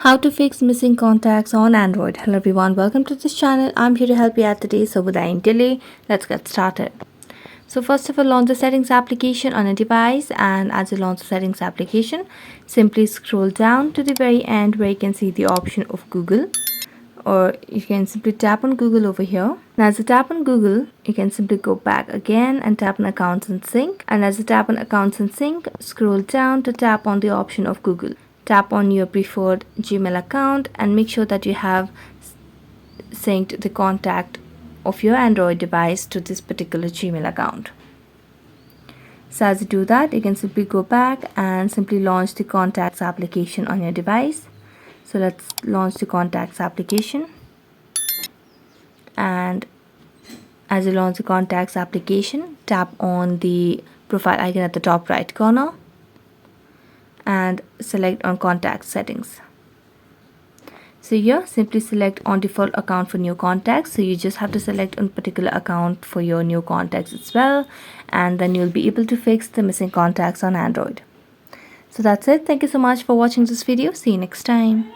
How to fix missing contacts on Android. Hello everyone, welcome to this channel. I'm here to help you out today. So without any delay, let's get started. So first of all, launch the settings application on a device, and as you launch the settings application, simply scroll down to the very end where you can see the option of Google, or you can simply tap on Google over here. And as you tap on Google, you can simply go back again and tap on accounts and sync. And as you tap on accounts and sync, scroll down to tap on the option of Google. Tap on your preferred Gmail account and make sure that you have synced the contact of your Android device to this particular Gmail account. So as you do that, you can simply go back and simply launch the contacts application on your device. So let's launch the contacts application. And as you launch the contacts application, tap on the profile icon at the top right corner and select on contact settings. So here simply select on default account for new contacts. So you just have to select on particular account for your new contacts as well, and then you'll be able to fix the missing contacts on Android. So that's it. Thank you so much for watching this video. See you next time.